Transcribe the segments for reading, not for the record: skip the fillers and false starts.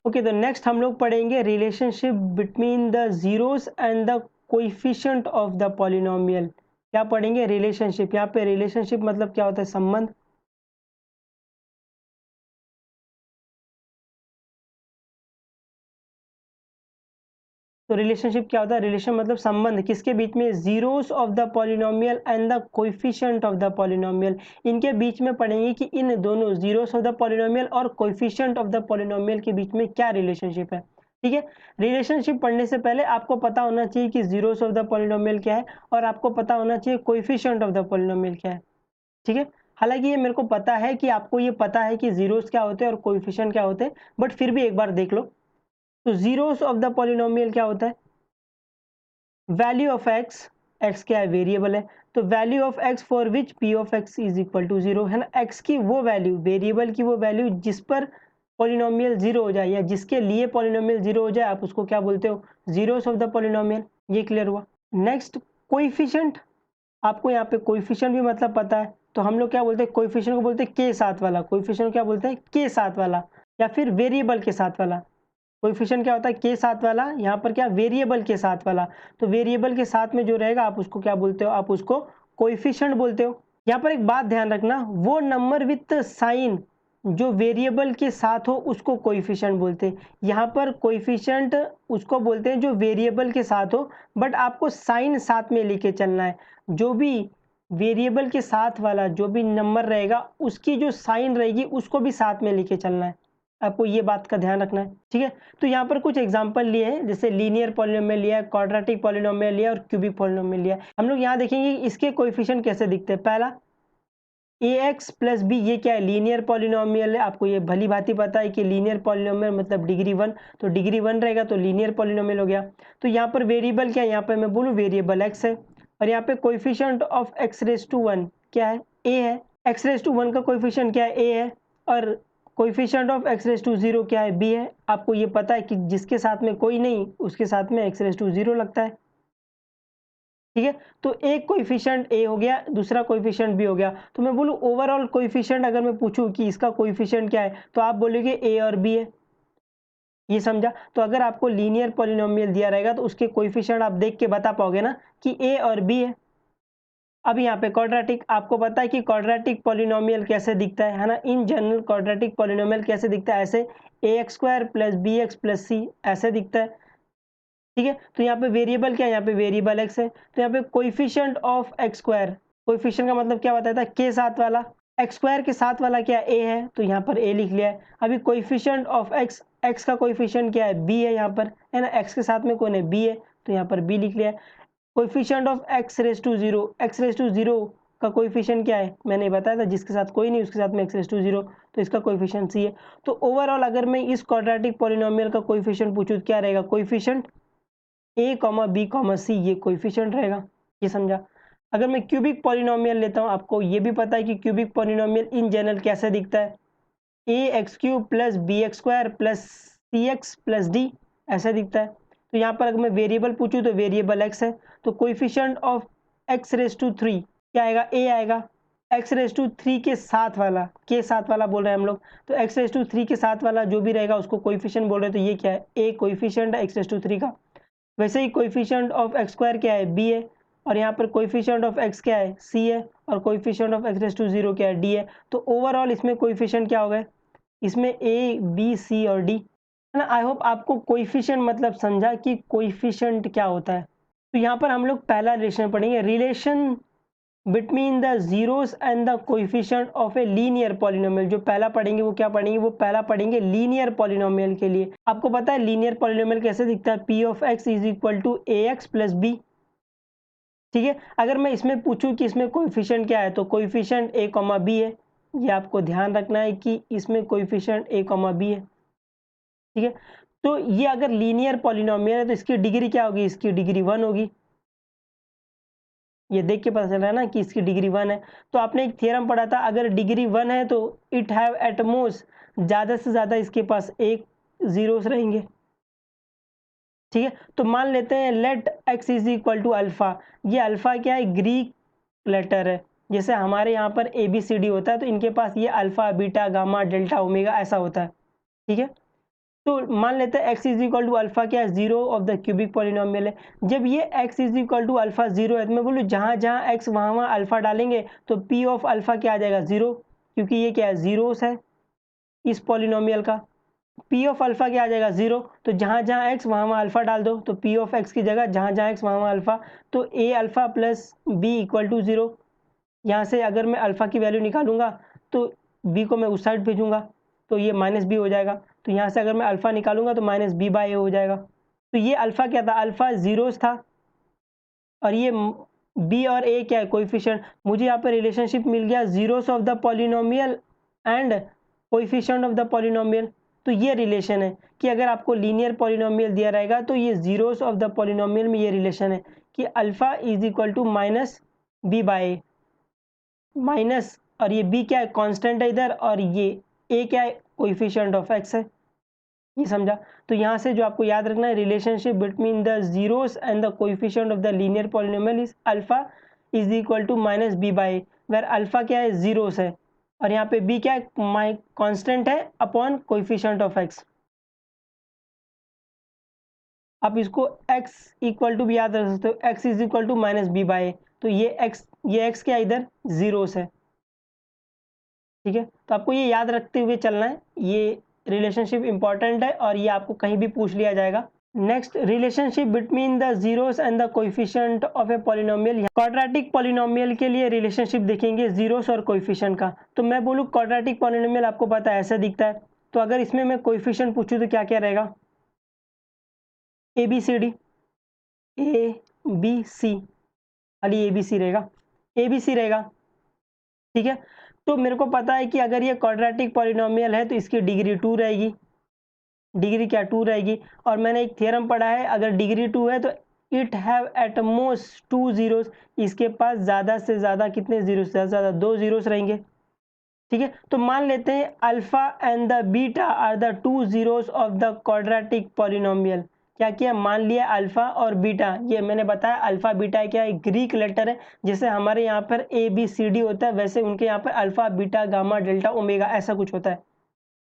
Okay, तो next हम लोग पढ़ेंगे relationship between the zeros and the coefficient of the polynomial. क्या पढ़ेंगे? रिलेशनशिप। यहाँ पे रिलेशनशिप मतलब क्या होता है? संबंध। तो रिलेशनशिप क्या होता है? रिलेशन मतलब संबंध, किसके बीच में? Zeros of the polynomial and the coefficient of the polynomial. इनके बीच में पढ़ेंगे कि इन दोनों जीरोस ऑफ द पॉलिनोमियल और कोएफिशिएंट ऑफ द पॉलिनोमियल के बीच में क्या रिलेशनशिप है। ठीक है, रिलेशनशिप पढ़ने से पहले आपको पता होना चाहिए कि जीरोस ऑफ द पॉलिनोमियल क्या है और आपको पता होना चाहिए कोएफिशिएंट ऑफ द पॉलिनोमियल क्या है। ठीक है, हालांकि ये मेरे को पता है कि आपको ये पता है कि जीरोस क्या होते हैं और कोएफिशिएंट क्या होते हैं, बट फिर भी एक बार देख लो। तो जीरोस ऑफ द पॉलिनोमियल क्या होता है? वैल्यू ऑफ एक्स, एक्स क्या है? वेरिएबल है, तो value of x for which p of x is equal to zero, है ना। एक्स की वो वैल्यू, वेरिएबल की वो वैल्यू जिस पर पॉलिनोमियल जीरो हो जाए या जिसके लिए पॉलिनोमियल जीरो हो जाए, आप उसको क्या बोलते हो? Zeros of the polynomial. ये क्लियर हुआ। Next, coefficient. आपको यहाँ पे कोएफिशिएंट भी मतलब पता है, तो हम लोग क्या बोलते हैं? कोएफिशिएंट को बोलते हैं के साथ वाला। कोएफिशिएंट क्या बोलते हैं? के साथ वाला, या फिर वेरिएबल के साथ वाला। कोएफिशिएंट क्या होता है? के साथ वाला। यहाँ पर क्या? वेरिएबल के साथ वाला। तो वेरिएबल के साथ में जो रहेगा आप उसको क्या बोलते हो? आप उसको कोएफिशिएंट बोलते हो। यहाँ पर एक बात ध्यान रखना, वो नंबर विथ साइन जो वेरिएबल के साथ हो उसको कोएफिशिएंट बोलते हैं। यहाँ पर कोएफिशिएंट उसको बोलते हैं जो वेरिएबल के साथ हो, बट आपको साइन साथ में लेके चलना है। जो भी वेरिएबल के साथ वाला जो भी नंबर रहेगा उसकी जो साइन रहेगी उसको भी साथ में लेके चलना है। आपको ये बात का ध्यान रखना है। ठीक है, तो यहाँ पर कुछ एग्जांपल लिए हैं, जैसे लीनियर पॉलिनोमियल लिया है, क्वाड्रेटिक पॉलिनोमियल लिया है और क्यूबिक पॉलिनोमियल लिया है। हम लोग यहाँ देखेंगे कि इसके कोएफिशिएंट कैसे दिखते हैं। पहला, ax प्लस बी, ये क्या है? लीनियर पॉलिनोमियल है। आपको ये भली भांति पता है कि लीनियर पॉलिनोमियल मतलब डिग्री 1, तो डिग्री 1 रहेगा तो लीनियर पॉलिनोमियल हो गया। तो यहाँ पर वेरिएबल क्या है? यहाँ पर मैं बोलूँ वेरिएबल x है, और यहाँ पे coefficient of x raise to 1 क्या है? a है। x रेज टू 1 का कोएफिशिएंट क्या है? a है, और coefficient of x raise to 0 क्या है? b है। आपको ये पता है कि जिसके साथ में कोई नहीं उसके साथ में x रेज टू 0 लगता है। ठीक है, तो एक कोएफिशिएंट a हो गया, दूसरा कोएफिशिएंट b हो गया। तो मैं बोलूँ ओवरऑल कोएफिशिएंट अगर मैं पूछूं कि इसका कोएफिशिएंट क्या है, तो आप बोलोगे a और b है। ये समझा? तो अगर आपको लीनियर पॉलिनोमियल दिया रहेगा तो उसके कोएफिशिएंट आप देख के बता पाओगे ना कि a और b है। अब यहाँ पे क्वाड्रेटिक, आपको पता है कि क्वाड्रेटिक पॉलिनोमियल कैसे दिखता है ना। इन जनरल क्वाड्रेटिक पॉलिनोमियल कैसे दिखता है? ऐसे, ax² plus bx plus c ऐसे दिखता है। ठीक है, तो यहाँ पे वेरिएबल क्या है? यहाँ पे वेरिएबल x है, तो यहाँ पे कोएफिशिएंट ऑफ x², कोएफिशिएंट का मतलब क्या बताया था? के साथ वाला। x² के साथ वाला क्या? a है, तो यहाँ पर a लिख लिया है। अभी कोएफिशिएंट ऑफ x, x का कोएफिशिएंट क्या है? b है यहाँ पर, है ना। x के साथ में कौन है? b है, तो यहाँ पर b लिख लिया है। Coefficient of x raise to 0, x raise to 0 का कोएफिशिएंट क्या है? मैंने बताया था जिसके साथ कोई नहीं उसके साथ में x रेज टू 0, तो इसका कोएफिशिएंट c है। तो ओवरऑल अगर मैं इस क्वाड्रेटिक पॉलिनोमियल का कोएफिशिएंट पूछूं, क्या रहेगा? कोएफिशिएंट a, b, c, ये कोएफिशिएंट रहेगा। ये समझा? अगर मैं क्यूबिक पॉलिनोमियल लेता हूँ, आपको ये भी पता है कि क्यूबिक पॉलिनोमियल इन जनरल कैसे दिखता है? ax³ plus bx² plus cx plus d ऐसा दिखता है। तो यहाँ पर अगर मैं वेरिएबल पूछूं तो वेरिएबल x है, तो coefficient of x raise to 3 क्या आएगा? a आएगा। x रेज टू 3 के साथ वाला, के साथ वाला बोल रहे हैं हम लोग, तो x रेज टू 3 के साथ वाला जो भी रहेगा उसको कोएफिशिएंट बोल रहे हैं, तो ये क्या है? a कोएफिशिएंट है x रेज टू 3 का। वैसे ही कोएफिशिएंट ऑफ x² क्या है? b है, और यहाँ पर कोएफिशिएंट ऑफ x क्या है? c है, और coefficient of x raise to 0 क्या है? d है। तो ओवरऑल इसमें कोएफिशिएंट क्या हो गए? इसमें a, b, c और d, है ना। आई होप आपको कोएफिशिएंट मतलब समझा कि कोएफिशिएंट क्या होता है। तो यहाँ पर हम लोग पहला रिलेशन पढ़ेंगे, relation between the zeros and the coefficient of a linear polynomial. जो पहला पढ़ेंगे वो क्या पढ़ेंगे? वो पहला पढ़ेंगे लीनियर पॉलिनोमियल के लिए। आपको पता है लीनियर पॉलिनोमियल कैसे दिखता है? p of x is equal to ax plus b। ठीक है, अगर मैं इसमें पूछूं कि इसमें कोएफिशिएंट क्या है, तो कोएफिशिएंट a, b है। ये आपको ध्यान रखना है कि इसमें कोएफिशिएंट a, b है। ठीक है, तो ये अगर लीनियर पॉलिनोमियल है तो इसकी डिग्री क्या होगी? इसकी डिग्री 1 होगी। ये देख के पता चल रहा है ना कि इसकी डिग्री 1 है। तो आपने एक थ्योरम पढ़ा था, अगर डिग्री 1 है तो इट हैव एट मोस्ट, ज़्यादा से ज़्यादा इसके पास एक जीरोस रहेंगे। ठीक है, तो मान लेते हैं let x is equal to alpha. ये अल्फा क्या है? ग्रीक लेटर है। जैसे हमारे यहाँ पर ABCD होता है, तो इनके पास ये alpha, beta, gamma, delta, omega ऐसा होता है। ठीक है, तो मान लेते हैं x is equal to alpha क्या है, 0 ऑफ द क्यूबिक पॉलिनोमियल है। जब ये x is equal to alpha 0 है तो मैं बोलूँ जहाँ जहाँ x वहाँ वहाँ अल्फा डालेंगे तो p ऑफ अल्फा क्या आ जाएगा 0, क्योंकि ये क्या है जीरोस है इस पॉलिनोमियल का। p ऑफ अल्फा क्या आ जाएगा 0, तो जहाँ जहाँ x वहाँ वहाँ अल्फा डाल दो, तो p ऑफ x की जगह जहाँ जहाँ x वहाँ वहाँ अल्फा, तो a alpha plus b equal to 0। यहाँ से अगर मैं अल्फा की वैल्यू निकालूंगा तो b को मैं उस साइड भेजूंगा तो ये माइनस बी हो जाएगा। तो यहाँ से अगर मैं अल्फा निकालूंगा तो माइनस बी बाई ए हो जाएगा। तो ये अल्फा क्या था, अल्फा जीरोस था, और ये बी और ए क्या है, कोएफिशिएंट। मुझे यहाँ पर रिलेशनशिप मिल गया zeros of the polynomial and coefficient of the polynomial. तो ये रिलेशन है कि अगर आपको लीनियर पॉलिनोमियल दिया रहेगा तो ये जीरोस ऑफ द पॉलिनोमियल में ये रिलेशन है कि alpha is equal to minus b by a, minus और ये b क्या है, कांस्टेंट है इधर, और ये a क्या है, कोएफिशिएंट ऑफ x है। ये समझा। तो यहाँ से जो आपको याद रखना है, relationship between the zeros and the coefficient of the linear polynomial is alpha is equal to minus b by, where alpha क्या है, जीरोस है, और यहाँ पे b क्या है, कांस्टेंट है अपॉन कोएफिशिएंट ऑफ x। आप इसको x इक्वल टू भी याद रख सकते हो, x is equal to minus b by, तो ये x क्या इधर जीरोस है। ठीक है, तो आपको ये याद रखते हुए चलना है, ये रिलेशनशिप इंपॉर्टेंट है और ये आपको कहीं भी पूछ लिया जाएगा। Next, relationship between the zeros and the coefficient of a polynomial. Quadratic polynomial के लिए रिलेशनशिप देखेंगे जीरोस और कोएफिशिएंट का। तो मैं बोलूँ क्वाड्रेटिक पॉलिनोमियल आपको पता है ऐसा दिखता है, तो अगर इसमें मैं कोएफिशिएंट पूछूँ तो क्या क्या रहेगा, A B C D, A B C, खाली ए बी सी रहेगा, ए बी सी रहेगा। ठीक है, तो मेरे को पता है कि अगर ये क्वाड्रेटिक पॉलिनोमियल है तो इसकी डिग्री 2 रहेगी, डिग्री क्या 2 रहेगी, और मैंने एक थ्योरम पढ़ा है, अगर डिग्री 2 है तो it have at most 2 zeros, इसके पास ज़्यादा से ज़्यादा कितने जीरोस, ज़्यादा से ज़्यादा 2 जीरोस रहेंगे। ठीक है, तो मान लेते हैं alpha and the beta are the 2 zeros of the quadratic polynomial. क्या किया, मान लिया अल्फा और बीटा, ये मैंने बताया अल्फा बीटा क्या है, ग्रीक लेटर है, जैसे हमारे यहाँ पर ए बी सी डी होता है वैसे उनके यहाँ पर alpha beta gamma delta omega ऐसा कुछ होता है।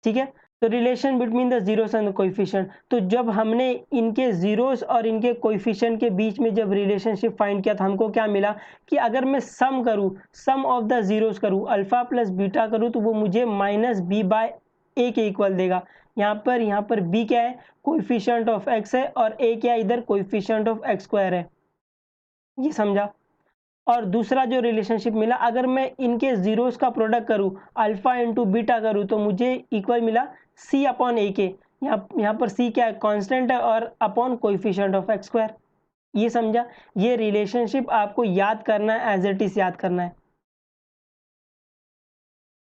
ठीक है, तो relation between the zeros and the coefficient, तो जब हमने इनके जीरोस और इनके कोएफिशिएंट के बीच में जब रिलेशनशिप फाइंड किया तो हमको क्या मिला कि अगर मैं सम करूं, सम ऑफ द जीरोस करूं, अल्फा प्लस बीटा करूं, तो वो मुझे माइनस बी बाय ए के इक्वल देगा। यहाँ पर बी क्या है, कोएफिशिएंट ऑफ एक्स है, और ए क्या है इधर, कोएफिशिएंट ऑफ एक्स स्क्वायर है। ये समझा। और दूसरा जो रिलेशनशिप मिला, अगर मैं इनके जीरोस का प्रोडक्ट करूं, अल्फा इंटू बीटा करूं, तो मुझे इक्वल मिला सी अपॉन ए के। यहाँ पर सी क्या है, कांस्टेंट है, और upon coefficient of x square. ये समझा। ये रिलेशनशिप आपको याद करना है, एज इट इज याद करना है।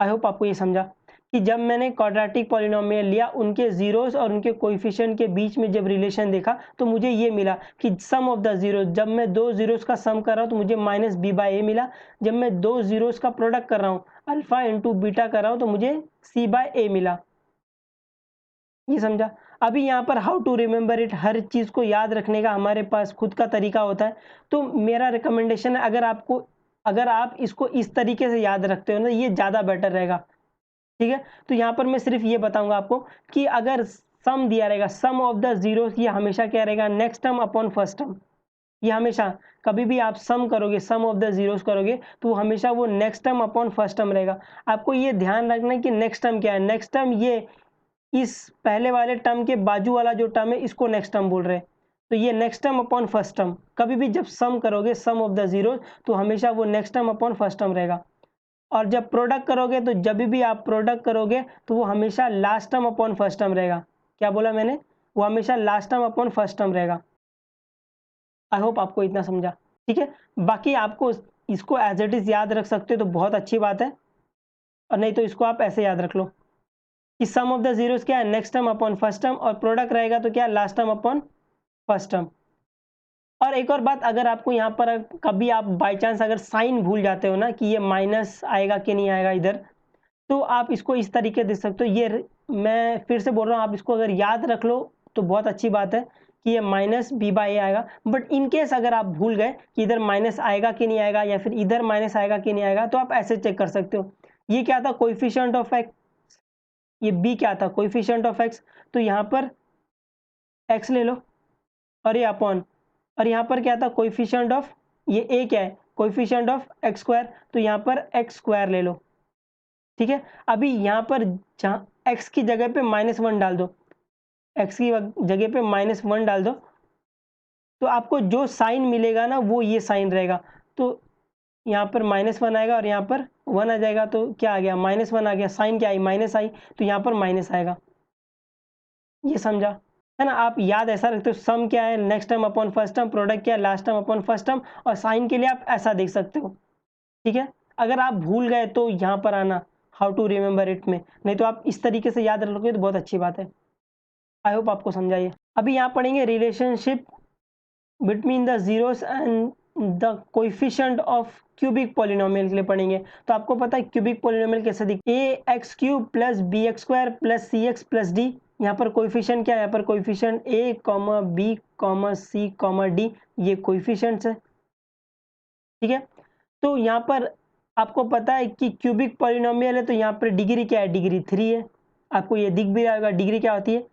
आई होप आपको ये समझा कि जब मैंने क्वाड्रेटिक पॉलिनोमियल लिया, उनके जीरोस और उनके कोएफिशिएंट के बीच में जब रिलेशन देखा तो मुझे ये मिला कि सम ऑफ द जीरोस, जब मैं दो जीरोस का सम कर रहा हूँ तो मुझे माइनस बी बाई ए मिला, जब मैं दो जीरोस का प्रोडक्ट कर रहा हूँ, अल्फा इंटू बीटा कर रहा हूँ, तो मुझे सी बाय ए मिला। ये समझा। अभी यहाँ पर हाउ टू रिमेंबर इट, हर चीज़ को याद रखने का हमारे पास खुद का तरीका होता है। तो मेरा रिकमेंडेशन है, अगर आप इसको इस तरीके से याद रखते हो ना, ये ज़्यादा बेटर रहेगा। ठीक है, तो यहाँ पर मैं सिर्फ ये बताऊंगा आपको कि अगर सम दिया रहेगा, सम ऑफ द जीरोस, ये हमेशा क्या रहेगा, next term upon first term. ये हमेशा, कभी भी आप सम करोगे, सम ऑफ द जीरोस करोगे, तो हमेशा वो next term upon first term रहेगा। आपको ये ध्यान रखना है कि नेक्स्ट टर्म क्या है, नेक्स्ट टर्म ये इस पहले वाले टर्म के बाजू वाला जो टर्म है इसको नेक्स्ट टर्म बोल रहे हैं। तो ये next term upon first term, कभी भी जब सम करोगे सम ऑफ द जीरोस, तो हमेशा वो next term upon first term रहेगा। और जब प्रोडक्ट करोगे, तो जब भी आप प्रोडक्ट करोगे तो वो हमेशा last term upon first term रहेगा। क्या बोला मैंने, वो हमेशा last term upon first term रहेगा। आई होप आपको इतना समझा। ठीक है, बाकी आपको इसको एज इट इज याद रख सकते हो तो बहुत अच्छी बात है, और नहीं तो इसको आप ऐसे याद रख लो कि सम ऑफ द जीरोस क्या है, next term upon first term, और प्रोडक्ट रहेगा तो क्या, last term upon first term. और एक और बात, अगर आपको यहाँ पर कभी आप बाई चांस अगर साइन भूल जाते हो ना कि ये माइनस आएगा कि नहीं आएगा इधर, तो आप इसको इस तरीके दे सकते हो। ये मैं फिर से बोल रहा हूँ, आप इसको अगर याद रख लो तो बहुत अच्छी बात है कि ये माइनस बी बाई ए आएगा। बट इन केस अगर आप भूल गए कि इधर माइनस आएगा कि नहीं आएगा, या फिर इधर माइनस आएगा कि नहीं आएगा, तो आप ऐसे चेक कर सकते हो। ये क्या था, कोएफिशिएंट ऑफ एक्स, ये b क्या था, कोएफिशिएंट ऑफ x, तो यहाँ पर x ले लो और ये अपॉन, और यहाँ पर क्या था, कोएफिशिएंट ऑफ, ये a क्या है, कोएफिशिएंट ऑफ x स्क्वायर, तो यहाँ पर x स्क्वायर ले लो, ठीक है। अभी यहाँ पर जहाँ x की जगह पे -1 डाल दो, x की जगह पे -1 डाल दो, तो आपको जो साइन मिलेगा ना वो ये साइन रहेगा। तो यहाँ पर -1 आएगा और यहाँ पर 1 आ जाएगा, तो क्या आ गया, -1 आ गया, साइन क्या आई, माइनस आई, तो यहाँ पर माइनस आएगा। ये समझा है ना। आप याद ऐसा रखते हो, सम क्या है next term upon first term, product क्या है last term upon first term, और साइन के लिए आप ऐसा देख सकते हो, ठीक है। अगर आप भूल गए तो यहाँ पर आना हाउ टू रिमेंबर इट में, नहीं तो आप इस तरीके से याद रखोगे तो बहुत अच्छी बात है। आई होप आपको समझाइए। अभी यहाँ पढ़ेंगे relationship between the zeros and the coefficient of cubic polynomial के लिए पढ़ेंगे। तो आपको पता है क्यूबिक पॉलिनोमियल कैसे दिखता है, a x cube plus b x square plus c x plus d. यहाँ पर कोएफिशिएंट क्या है, यहाँ पर coefficient a comma b comma c comma d, ये कोएफिशिएंट्स है, ठीक है। तो यहाँ पर आपको पता है कि क्यूबिक पॉलिनोमियल है, तो यहाँ पर डिग्री क्या है, डिग्री 3 है। आपको ये दिख भी रहा होगा, डिग्री क्या होती है,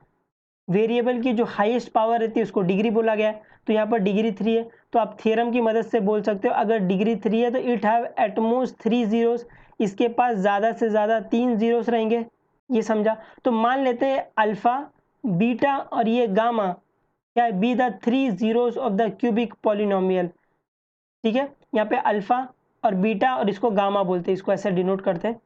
वेरिएबल की जो हाईएस्ट पावर रहती है उसको डिग्री बोला गया है, तो यहाँ पर डिग्री 3 है। तो आप थ्योरम की मदद से बोल सकते हो, अगर डिग्री 3 है तो it have at most 3 zeros, इसके पास ज़्यादा से ज़्यादा 3 जीरोस रहेंगे। ये समझा। तो मान लेते हैं अल्फा, बीटा और ये गामा क्या है, be the 3 zeros of the cubic polynomial, ठीक है। यहाँ पे अल्फा और बीटा और इसको गामा बोलते हैं, इसको ऐसे डिनोट करते हैं,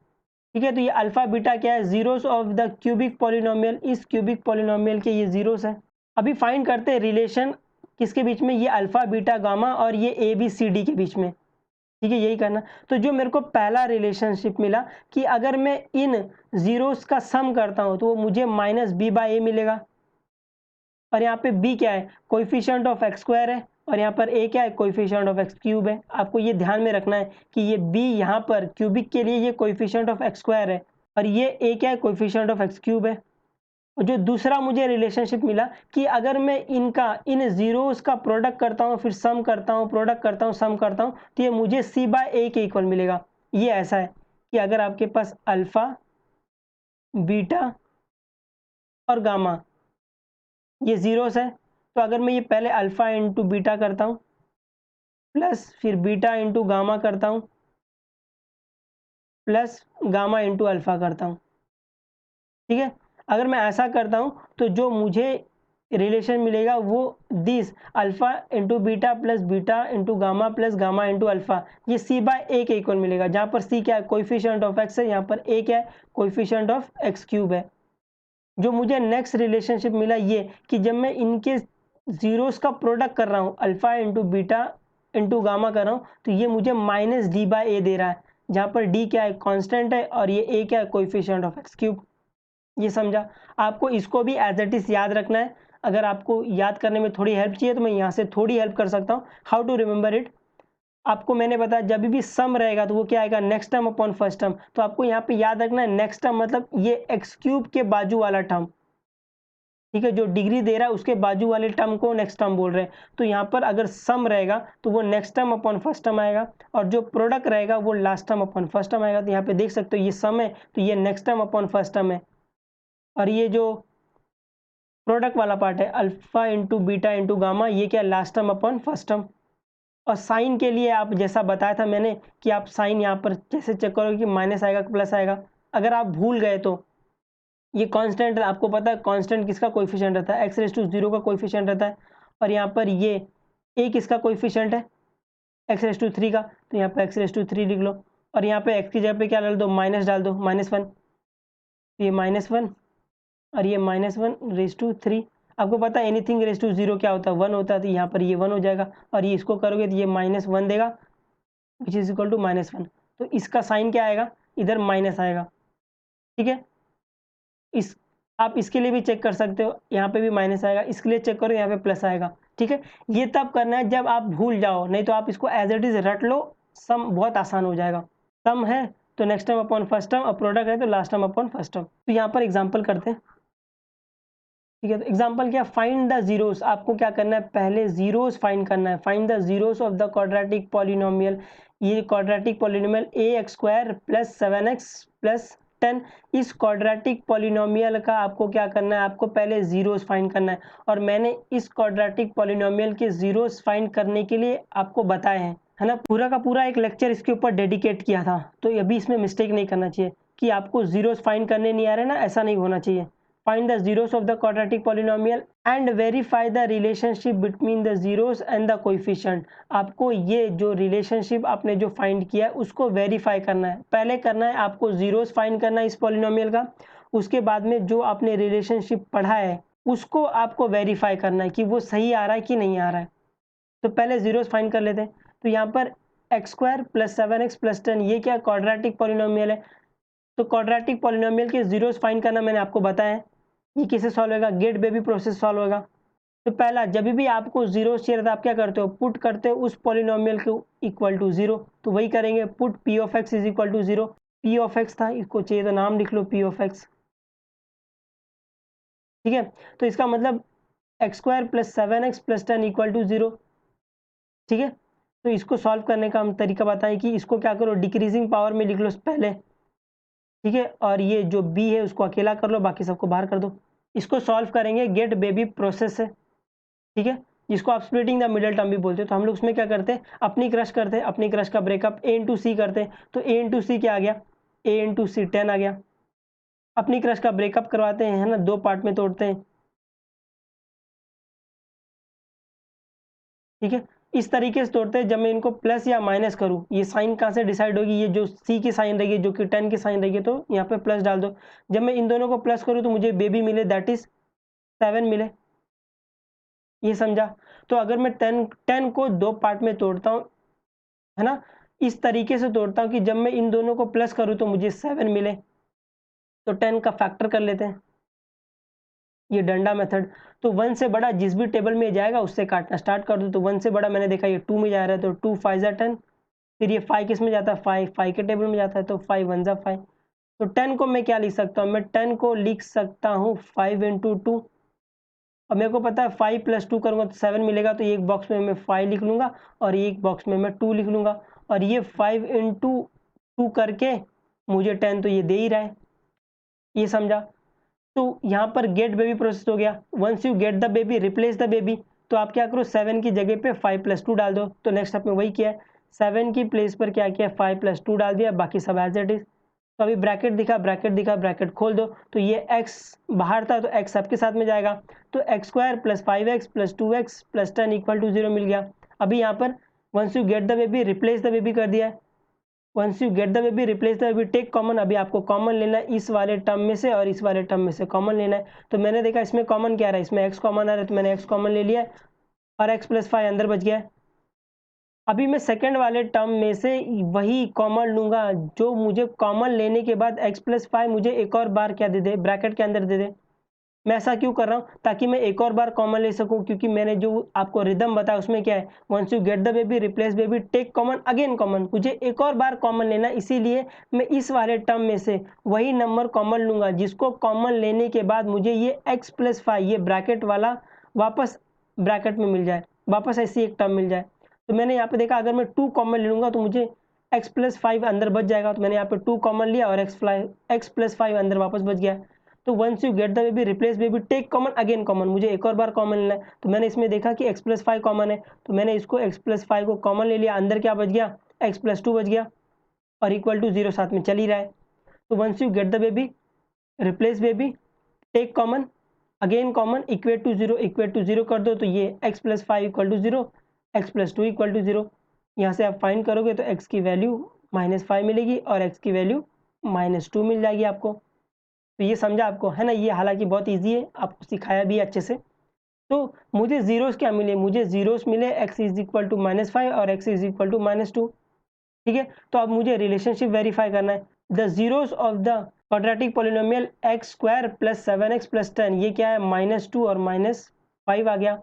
ठीक है। तो ये अल्फा बीटा क्या है, zeros of the cubic polynomial, इस क्यूबिक पॉलिनोमियल के ये जीरोस है। अभी फाइंड करते हैं रिलेशन किसके बीच में, ये अल्फा बीटा गामा और ये ए बी सी डी के बीच में, ठीक है, यही करना। तो जो मेरे को पहला रिलेशनशिप मिला कि अगर मैं इन जीरोस का सम करता हूं तो वो मुझे -b/a मिलेगा, और यहाँ पे b क्या है, कोएफिशिएंट ऑफ x स्क्वायर है, और यहाँ पर a क्या है, कोएफिशिएंट ऑफ x क्यूब है। आपको ये ध्यान में रखना है कि ये b यहाँ पर क्यूबिक के लिए ये कोएफिशिएंट ऑफ x स्क्वायर है, और ये a क्या है, कोएफिशिएंट ऑफ x क्यूब है। और जो दूसरा मुझे रिलेशनशिप मिला कि अगर मैं इन जीरोस का प्रोडक्ट करता हूँ, फिर सम करता हूँ, प्रोडक्ट करता हूँ, सम करता हूँ, तो ये मुझे c/a के इक्वल मिलेगा। ये ऐसा है कि अगर आपके पास अल्फा बीटा और गामा ये जीरोस है, तो अगर मैं ये पहले अल्फा इंटू बीटा करता हूँ प्लस फिर बीटा इंटू गामा करता हूँ प्लस गामा इंटू अल्फा करता हूँ, ठीक है। अगर मैं ऐसा करता हूँ तो जो मुझे रिलेशन मिलेगा वो this alpha into beta plus beta into gamma plus gamma into alpha, ये c/a के इक्वल मिलेगा, जहाँ पर c क्या है, कोएफिशिएंट ऑफ x है, यहाँ पर a क्या है, कोएफिशिएंट ऑफ x क्यूब है। जो मुझे नेक्स्ट रिलेशनशिप मिला ये कि जब मैं इनके जीरोस का प्रोडक्ट कर रहा हूँ, alpha into beta into gamma कर रहा हूँ, तो ये मुझे -d/a दे रहा है, जहाँ पर d क्या है, कांस्टेंट है, और ये a क्या है, कोएफिशिएंट ऑफ x क्यूब। ये समझा। आपको इसको भी एज इट इज याद रखना है। अगर आपको याद करने में थोड़ी हेल्प चाहिए तो मैं यहाँ से थोड़ी हेल्प कर सकता हूँ, हाउ टू रिमेंबर इट। आपको मैंने बताया जब भी सम रहेगा तो वो क्या आएगा, next term upon first term. तो आपको यहाँ पे याद रखना है नेक्स्ट टर्म मतलब ये एक्स क्यूब के बाजू वाला टर्म, ठीक है, जो डिग्री दे रहा है उसके बाजू वाले टर्म को नेक्स्ट टर्म बोल रहे हैं। तो यहाँ पर अगर सम रहेगा तो वो next term upon first term आएगा, और जो प्रोडक्ट रहेगा वो last term upon first term आएगा। तो यहाँ पे देख सकते हो ये सम है तो ये next term upon first term है, और ये जो प्रोडक्ट वाला पार्ट है alpha into beta into gamma, ये क्या, last term upon first term. और साइन के लिए आप जैसा बताया था मैंने कि आप साइन यहाँ पर कैसे चेक करोगे कि माइनस आएगा कि प्लस आएगा। अगर आप भूल गए तो ये कांस्टेंट है, आपको पता है कांस्टेंट किसका कोएफिशिएंट रहता है, x⁻0 का कोएफिशिएंट रहता है, और यहाँ पर ये a किसका कोएफिशिएंट है, x⁻3 का, तो यहाँ पे x⁻3 लिख लो, और यहाँ पे x की जगह पे क्या डाल दो, माइनस डाल दो, -1, ये -1 और ये -1⁻3। आपको पता है एनीथिंग रेज टू 0 क्या होता है, 1 होता है, तो यहाँ पर ये 1 हो जाएगा, और ये इसको करोगे तो ये -1 देगा विच इज इक्वल टू -1। तो इसका साइन क्या आएगा, इधर माइनस आएगा, ठीक है। इस आप इसके लिए भी चेक कर सकते हो, यहाँ पे भी माइनस आएगा, इसके लिए चेक करो यहाँ पे प्लस आएगा, ठीक है। ये तब करना है जब आप भूल जाओ, नहीं तो आप इसको एज इट इज रट लो, सम बहुत आसान हो जाएगा। सम है तो next term upon first term, और प्रोडक्ट है तो last term upon first term. तो यहाँ पर एग्जाम्पल करते हैं, ठीक है। तो एग्जाम्पल क्या, फाइंड द जीरोस। आपको क्या करना है, पहले जीरोस फाइंड करना है। Find the zeros of the quadratic polynomial. ये क्वाड्रेटिक पॉलिनोमियल ax² + 7x + 10। इस क्वाड्रेटिक पॉलिनोमियल का आपको क्या करना है, आपको पहले जीरोस फाइंड करना है, और मैंने इस क्वाड्रेटिक पॉलिनोमियल के जीरोस फाइंड करने के लिए आपको बताए हैं, है ना। पूरा का पूरा एक लेक्चर इसके ऊपर डेडिकेट किया था, तो अभी इसमें मिस्टेक नहीं करना चाहिए कि आपको जीरोस फाइंड करने नहीं आ रहे ना, ऐसा नहीं होना चाहिए। Find the zeros of the quadratic polynomial and verify the relationship between the zeros and the coefficient। आपको ये जो रिलेशनशिप आपने जो फाइंड किया है उसको वेरीफाई करना है। पहले करना है आपको जीरोस फाइंड करना है इस पॉलिनोमियल का, उसके बाद में जो आपने रिलेशनशिप पढ़ा है उसको आपको वेरीफाई करना है कि वो सही आ रहा है कि नहीं आ रहा है। तो पहले जीरोस फाइंड कर लेते हैं। तो यहाँ पर x square plus 7x plus 10 ये क्या क्वाड्रेटिक पॉलिनोमियल है। तो क्वाड्रेटिक पॉलिनोमियल के जीरोस फाइंड करना मैंने आपको बताया है। ये कैसे सॉल्व होगा, गेट बेबी प्रोसेस सॉल्व होगा। तो पहला, जब भी आपको जीरो चाहिए रहता है आप क्या करते हो, पुट करते हो उस पॉलिनोमियल को इक्वल टू जीरो। तो वही करेंगे, put p of x is equal to zero. P of x था, इसको चाहिए तो नाम लिख लो पी ऑफ एक्स, ठीक है। तो इसका मतलब x square plus 7x plus 10 equal to zero, ठीक है। तो इसको सॉल्व करने का हम तरीका बताएं कि इसको क्या करो, डिक्रीजिंग पावर में लिख लो पहले, ठीक है। और ये जो बी है उसको अकेला कर लो, बाकी सबको बाहर कर दो। इसको सॉल्व करेंगे गेट बेबी प्रोसेस से, ठीक है, जिसको आप स्प्लिटिंग द मिडल टर्म भी बोलते हो। तो हम लोग उसमें क्या करते हैं, अपनी क्रश करते हैं, अपनी क्रश का ब्रेकअप ए इंटू सी करते हैं। तो ए इंटू सी क्या आ गया, ए इंटू सी 10 आ गया। अपनी क्रश का ब्रेकअप करवाते हैं, है ना, दो पार्ट में तोड़ते हैं, ठीक है। इस तरीके से तोड़ते हैं। जब मैं इनको प्लस या माइनस करूँ, ये साइन कहाँ से डिसाइड होगी, ये जो सी की साइन रहेगी जो कि 10 की साइन रहेगी, तो यहाँ पे प्लस डाल दो। जब मैं इन दोनों को प्लस करूँ तो मुझे बेबी मिले, दैट इज 7 मिले, ये समझा। तो अगर मैं 10 को दो पार्ट में तोड़ता हूँ, है ना, इस तरीके से तोड़ता हूँ कि जब मैं इन दोनों को प्लस करूँ तो मुझे 7 मिले। तो 10 का फैक्टर कर लेते हैं, ये डंडा मेथड। तो 1 से बड़ा जिस भी टेबल में जाएगा उससे काटना स्टार्ट कर दो। तो 1 से बड़ा मैंने देखा ये 2 में जा रहा है, तो 2 5 जा 10। फिर ये 5 किस में जाता है, 5 के टेबल में जाता है, तो 5 1 जा 5। तो 10 को मैं क्या लिख सकता हूँ, मैं 10 को लिख सकता हूँ 5 इंटू 2। और मेरे को पता है 5 प्लस 2 करूँगा तो 7 मिलेगा। तो एक बॉक्स में मैं 5 लिख लूँगा और एक बॉक्स में मैं 2 लिख लूँगा। और ये 5 इंटू 2 करके मुझे 10 तो ये दे ही रहा है, ये समझा। तो यहाँ पर गेट बेबी प्रोसेस हो गया। Once you get the baby replace the baby, तो आप क्या करो, 7 की जगह पे 5 प्लस 2 डाल दो। तो नेक्स्ट आपने वही किया है, 7 की प्लेस पर क्या किया, 5 प्लस 2 डाल दिया, बाकी सब एज इट इज। तो अभी ब्रैकेट दिखा, ब्रैकेट दिखा, ब्रैकेट खोल दो। तो ये x बाहर था तो x सबके साथ में जाएगा। तो x square plus 5x plus 2x plus 10 equal to 0 मिल गया। अभी यहाँ पर once you get the baby replace the baby कर दिया है। Once you get the baby replace the baby take common. अभी आपको कॉमन लेना है इस वाले टर्म में से और इस वाले टर्म में से कॉमन लेना है। तो मैंने देखा इसमें कॉमन क्या आ रहा है, इसमें x कॉमन आ रहा है, तो मैंने x कॉमन ले लिया है और x प्लस 5 अंदर बच गया है। अभी मैं सेकंड वाले टर्म में से वही कॉमन लूंगा जो मुझे कॉमन लेने के बाद x प्लस 5 मुझे एक और बार क्या दे दे, ब्रैकेट के अंदर दे दे। मैं ऐसा क्यों कर रहा हूँ, ताकि मैं एक और बार कॉमन ले सकूं, क्योंकि मैंने जो आपको रिदम बताया उसमें क्या है, once you get the baby replace baby take common again common. मुझे एक और बार कॉमन लेना, इसीलिए मैं इस वाले टर्म में से वही नंबर कॉमन लूंगा जिसको कॉमन लेने के बाद मुझे ये x प्लस 5 ये ब्रैकेट वाला वापस ब्रैकेट में मिल जाए, वापस ऐसी एक टर्म मिल जाए। तो मैंने यहाँ पे देखा अगर मैं 2 कॉमन ले लूंगा तो मुझे x प्लस 5 अंदर बच जाएगा। तो मैंने यहाँ पे 2 कॉमन लिया और x प्लस 5 अंदर वापस बच गया। तो once you get the baby replace baby take common again common, मुझे एक और बार कॉमन लेना है। तो मैंने इसमें देखा कि x प्लस 5 कॉमन है, तो मैंने इसको x प्लस 5 को कॉमन ले लिया, अंदर क्या बच गया, x प्लस 2 बच गया और इक्वल टू 0 साथ में चल ही रहा है। तो once you get the baby replace baby take common again common equate to 0 कर दो। तो ये x plus 5 equal to 0, x plus 2 equal to 0। यहाँ से आप फाइंड करोगे तो x की वैल्यू -5 मिलेगी और x की वैल्यू -2 मिल जाएगी आपको। तो ये समझा आपको, है ना। ये हालांकि बहुत इजी है, आपको सिखाया भी अच्छे से। तो मुझे जीरोस क्या मिले, मुझे जीरोस मिले x इज इक्वल टू -5 और x इज इक्वल टू -2, ठीक है। तो अब मुझे रिलेशनशिप वेरीफाई करना है। The zeros of the quadratic polynomial x square plus 7x plus 10 ये क्या है, -2 और -5 आ गया।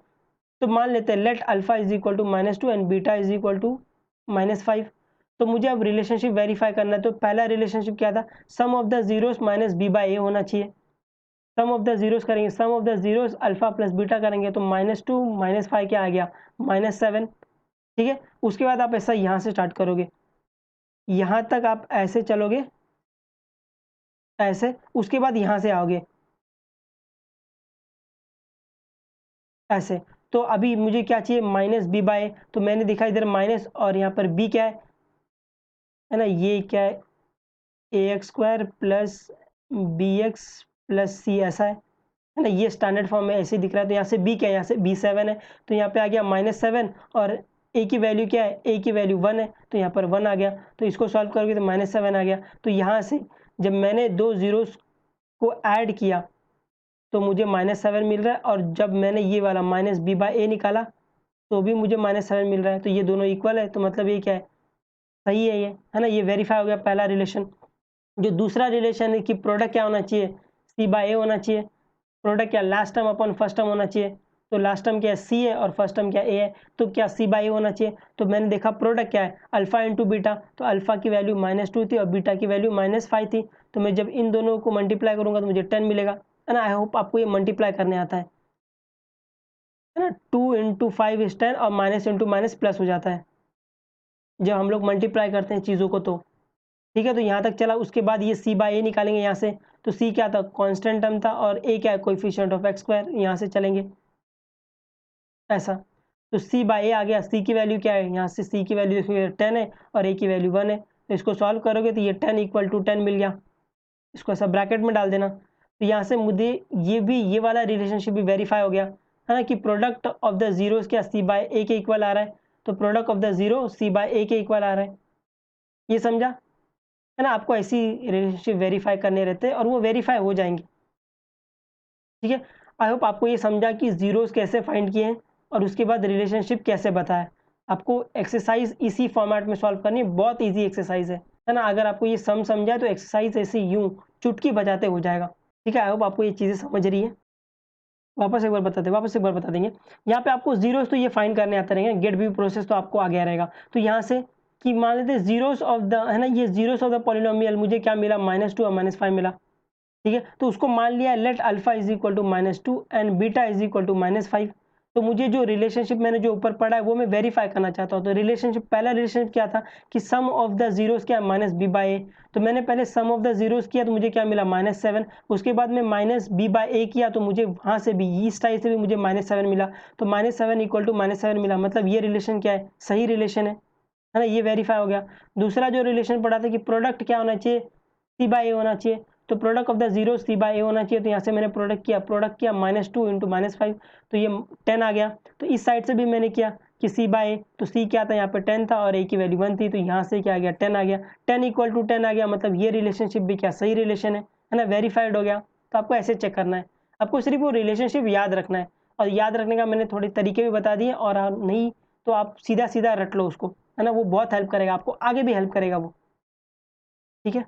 तो मान लेते हैं let alpha is equal to -2 and beta is equal to -5। तो मुझे अब रिलेशनशिप वेरीफाई करना है। तो पहला रिलेशनशिप क्या था, sum of the zeros minus b by a होना चाहिए। सम ऑफ द जीरोस करेंगे, sum of the zeros alpha plus beta करेंगे तो -2 -5 क्या आ गया, -7, ठीक है। उसके बाद आप ऐसा यहाँ से स्टार्ट करोगे, यहाँ तक आप ऐसे चलोगे ऐसे, उसके बाद यहाँ से आओगे ऐसे। तो अभी मुझे क्या चाहिए, माइनस बी बाय, तो मैंने देखा इधर माइनस और यहाँ पर बी क्या है ना, ये क्या है, a x square plus b x plus c ऐसा है ना, ये स्टैंडर्ड फॉर्म में ऐसे दिख रहा है। तो यहाँ से बी क्या है, यहाँ से बी 7 है, तो यहाँ पे आ गया -7 और ए की वैल्यू क्या है, ए की वैल्यू 1 है, तो यहाँ पर 1 आ गया। तो इसको सॉल्व करोगे तो -7 आ गया। तो यहाँ से जब मैंने दो जीरोस को ऐड किया तो मुझे -7 मिल रहा है, और जब मैंने ये वाला माइनस बी बाई ए निकाला तो भी मुझे -7 मिल रहा है। तो ये दोनों इक्वल है, तो मतलब ये क्या है, सही है ये, है ना, ये वेरीफाई हो गया पहला रिलेशन। जो दूसरा रिलेशन है कि प्रोडक्ट क्या होना चाहिए, सी बाय ए होना चाहिए। प्रोडक्ट क्या, last term upon first term होना चाहिए। तो लास्ट टर्म क्या है, सी है, और फर्स्ट टर्म क्या ए है, तो क्या सी बाय ए होना चाहिए। तो मैंने देखा प्रोडक्ट क्या है, अल्फा इंटू बीटा, तो अल्फा की वैल्यू -2 थी और बीटा की वैल्यू -5 थी। तो मैं जब इन दोनों को मल्टीप्लाई करूंगा तो मुझे 10 मिलेगा, है ना। आई होप आपको ये मल्टीप्लाई करने आता है ना। 2 इंटू 5 इज 10 और माइनस इंटू माइनस प्लस हो जाता है जब हम लोग मल्टीप्लाई करते हैं चीज़ों को। तो ठीक है, तो यहाँ तक चला। उसके बाद ये सी बाय ए निकालेंगे यहाँ से, तो सी क्या था, कांस्टेंट टर्म था, और ए क्या है, कोएफिशिएंट ऑफ एक्स स्क्वायर। यहाँ से चलेंगे ऐसा, तो सी बाय ए आ गया। सी की वैल्यू क्या है, यहाँ से सी की वैल्यू देखिए 10 है और ए की वैल्यू 1 है। तो इसको सॉल्व करोगे तो ये 10 इक्वल टू 10 मिल गया। इसको ऐसा ब्रैकेट में डाल देना। तो यहाँ से मुझे ये वाला रिलेशनशिप भी वेरीफाई हो गया, है ना, कि प्रोडक्ट ऑफ द जीरोस क्या सी बाय ए के इक्वल आ रहा है। तो product of the zero c by a के इक्वल आ रहा है, ये समझा, है ना। आपको ऐसी रिलेशनशिप वेरीफाई करने रहते हैं और वो वेरीफाई हो जाएंगे। ठीक है, आई होप आपको ये समझा कि जीरोस कैसे फाइंड किए हैं और उसके बाद रिलेशनशिप कैसे बताया। आपको एक्सरसाइज इसी फॉर्मेट में सॉल्व करनी है, बहुत इजी एक्सरसाइज है ना। अगर आपको ये सम समझा है तो एक्सरसाइज ऐसे यूं चुटकी बजाते हो जाएगा। ठीक है, आई होप आपको ये चीज़ें समझ रही है। वापस एक बार बता देंगे। यहाँ पे आपको जीरोस तो ये फाइंड करने आते रहेंगे, गेट व्यू प्रोसेस तो आपको आ गया रहेगा। तो यहाँ से कि मान लेते हैं जीरोस ऑफ द, है ना, ये जीरोस ऑफ द पॉलिनोमियल मुझे क्या मिला, -2 और -5 मिला। ठीक है, तो उसको मान लिया let alpha is equal to -2 and beta is equal to -5। तो मुझे जो रिलेशनशिप मैंने जो ऊपर पढ़ा है वो मैं वेरीफाई करना चाहता हूँ। तो रिलेशनशिप, पहला रिलेशनशिप क्या था कि सम ऑफ द जीरोस क्या, माइनस बी बाई ए। तो मैंने पहले सम ऑफ द जीरोस किया तो मुझे क्या मिला, -7। उसके बाद में माइनस बी बाई ए किया तो मुझे वहाँ से भी, इस टाइप से भी मुझे -7 मिला। तो -7 इक्वल टू -7 मिला, मतलब ये रिलेशन क्या है, सही रिलेशन है ना, ये वेरीफाई हो गया। दूसरा जो रिलेशन पढ़ा था कि प्रोडक्ट क्या होना चाहिए, सी बाई ए होना चाहिए। तो product of the zero c by a होना चाहिए। तो यहाँ से मैंने प्रोडक्ट किया -2 इंटू -5, तो ये 10 आ गया। तो इस साइड से भी मैंने किया कि सी बाई ए, तो सी क्या था, यहाँ पे 10 था और ए की वैल्यू 1 थी, तो यहाँ से क्या आ गया, 10 आ गया। 10 इक्वल टू 10 आ गया, मतलब ये रिलेशनशिप भी क्या, सही रिलेशन है ना, वेरीफाइड हो गया। तो आपको ऐसे चेक करना है, आपको सिर्फ वो रिलेशनशिप याद रखना है। और याद रखने का मैंने थोड़े तरीके भी बता दिए, और नहीं तो आप सीधा सीधा रट लो उसको, है ना, वो बहुत हेल्प करेगा आपको, आगे भी हेल्प करेगा वो। ठीक है।